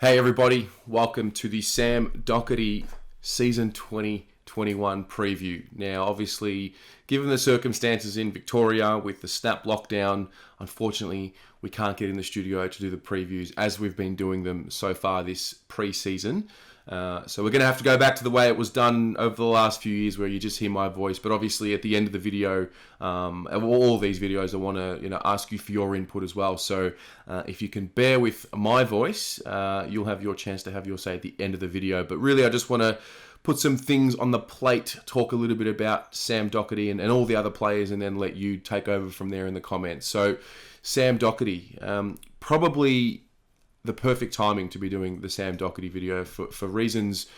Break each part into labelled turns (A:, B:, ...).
A: Hey everybody, welcome to the Sam Docherty Season 2021 preview. Now obviously, given the circumstances in Victoria with the snap lockdown, unfortunately we can't get in the studio to do the previews as we've been doing them so far this pre-season. So we're going to have to go back to the way it was done over the last few years where you just hear my voice. But obviously at the end of the video, all of these videos, I want to ask you for your input as well. So if you can bear with my voice, you'll have your chance to have your say at the end of the video. But really I just want to put some things on the plate, talk a little bit about Sam Docherty and all the other players, and then let you take over from there in the comments. So Sam Docherty, probably the perfect timing to be doing the Sam Docherty video for reasons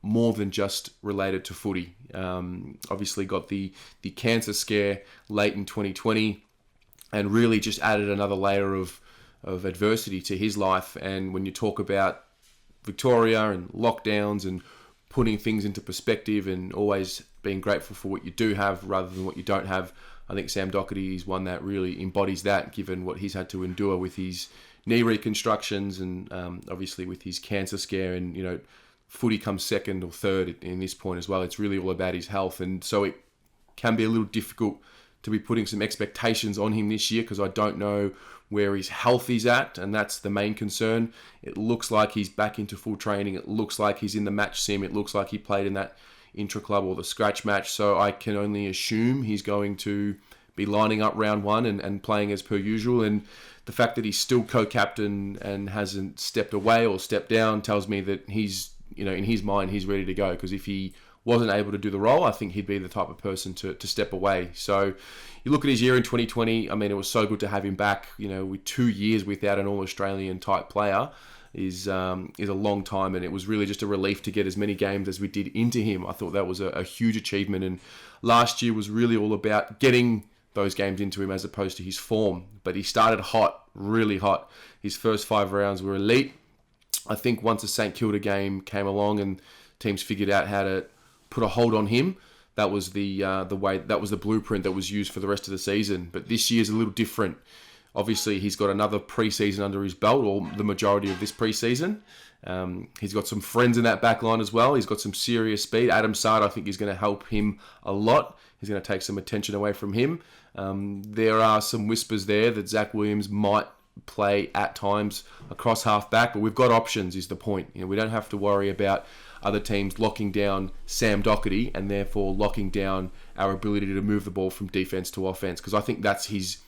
A: more than just related to footy. Obviously got the cancer scare late in 2020 and really just added another layer of adversity to his life. And when you talk about Victoria and lockdowns and putting things into perspective and always being grateful for what you do have rather than what you don't have, I think Sam Docherty is one that really embodies that, given what he's had to endure with his knee reconstructions and obviously with his cancer scare. And footy comes second or third in this point as well. It's really all about his health, and so it can be a little difficult to be putting some expectations on him this year because I don't know where his health is at, and that's the main concern. It looks like he's back into full training. It looks like he's in the match sim. It looks like he played in that intra-club or the scratch match, so I can only assume he's going to be lining up round one and playing as per usual. And the fact that he's still co-captain and hasn't stepped away or stepped down tells me that he's, in his mind, he's ready to go. Because if he wasn't able to do the role, I think he'd be the type of person to step away. So you look at his year in 2020, I mean, it was so good to have him back. With 2 years without an All-Australian type player is a long time, and it was really just a relief to get as many games as we did into him. I thought that was a huge achievement, and last year was really all about getting those games into him as opposed to his form. But he started hot, really hot. His first 5 rounds were elite. I think once the St Kilda game came along and teams figured out how to put a hold on him, that was the way, that was the blueprint that was used for the rest of the season. But this year's a little different. Obviously, he's got another pre-season under his belt, or the majority of this pre-season. He's got some friends in that back line as well. He's got some serious speed. Adam Sard, I think, is going to help him a lot. He's going to take some attention away from him. There are some whispers there that Zach Williams might play at times across half-back, but we've got options is the point. We don't have to worry about other teams locking down Sam Docherty and therefore locking down our ability to move the ball from defense to offense, because I think that's his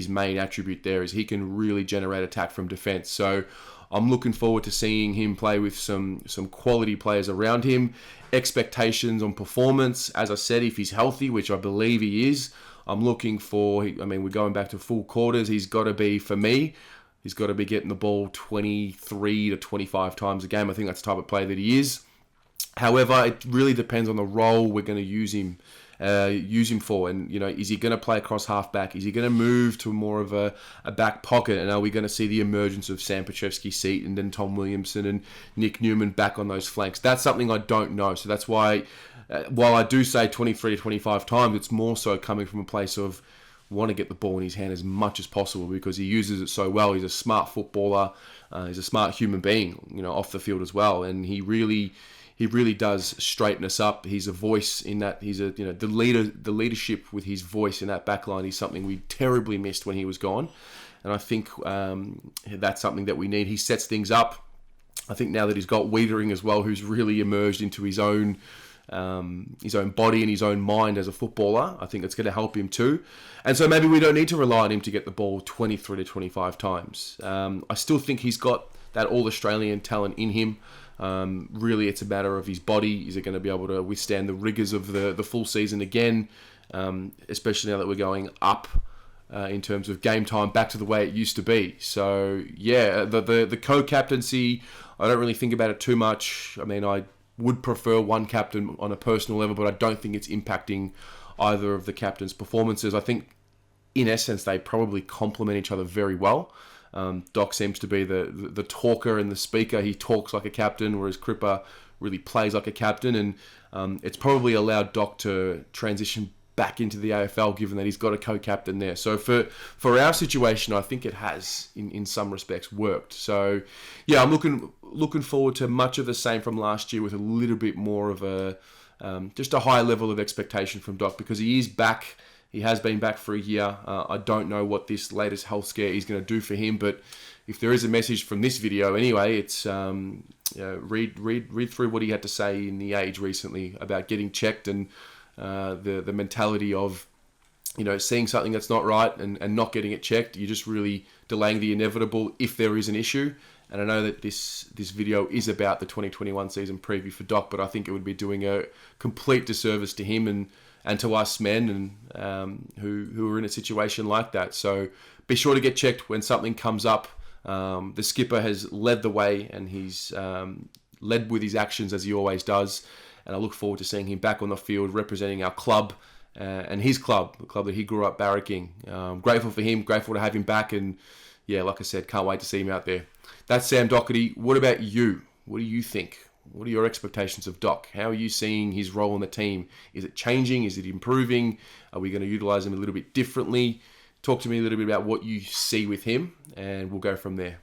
A: main attribute there, is he can really generate attack from defense. So I'm looking forward to seeing him play with some quality players around him. Expectations on performance, as I said, if he's healthy, which I believe he is, I'm looking for, we're going back to full quarters. He's got to be, for me, he's got to be getting the ball 23 to 25 times a game. I think that's the type of player that he is. However, it really depends on the role we're going to use him for. And, is he going to play across half-back? Is he going to move to more of a back pocket? And are we going to see the emergence of Sam Docherty and then Tom Williamson and Nick Newman back on those flanks? That's something I don't know. So that's why, while I do say 23 to 25 times, it's more so coming from a place of want to get the ball in his hand as much as possible because he uses it so well. He's a smart footballer. He's a smart human being, off the field as well. And he really does straighten us up. He's a voice in that. He's the leadership with his voice in that backline is something we terribly missed when he was gone. And I think that's something that we need. He sets things up. I think now that he's got Wiedering as well, who's really emerged into his own body and his own mind as a footballer, I think it's going to help him too. And so maybe we don't need to rely on him to get the ball 23 to 25 times. I still think he's got that All-Australian talent in him. Really, it's a matter of his body. Is it going to be able to withstand the rigors of the full season again, especially now that we're going up in terms of game time back to the way it used to be. So, yeah, the co-captaincy, I don't really think about it too much. I would prefer one captain on a personal level, but I don't think it's impacting either of the captains' performances. I think, in essence, they probably complement each other very well. Doc seems to be the talker and the speaker. He talks like a captain, whereas Cripper really plays like a captain. And it's probably allowed Doc to transition back into the AFL, given that he's got a co-captain there. So for our situation, I think it has, in some respects, worked. So, yeah, I'm looking forward to much of the same from last year with a little bit more of just a high level of expectation from Doc, because he is back. He has been back for a year. I don't know what this latest health scare is going to do for him, but if there is a message from this video anyway, it's read through what he had to say in The Age recently about getting checked and the mentality of, seeing something that's not right and not getting it checked. You're just really delaying the inevitable if there is an issue. And I know that this video is about the 2021 season preview for Doc, but I think it would be doing a complete disservice to him and to us men and who are in a situation like that. So be sure to get checked when something comes up. The skipper has led the way, and he's led with his actions as he always does. And I look forward to seeing him back on the field representing our club and his club, the club that he grew up barracking. Grateful for him, grateful to have him back, and yeah, like I said, can't wait to see him out there. That's Sam Docherty. What about you? What do you think? What are your expectations of Doc? How are you seeing his role in the team? Is it changing? Is it improving? Are we going to utilise him a little bit differently? Talk to me a little bit about what you see with him, and we'll go from there.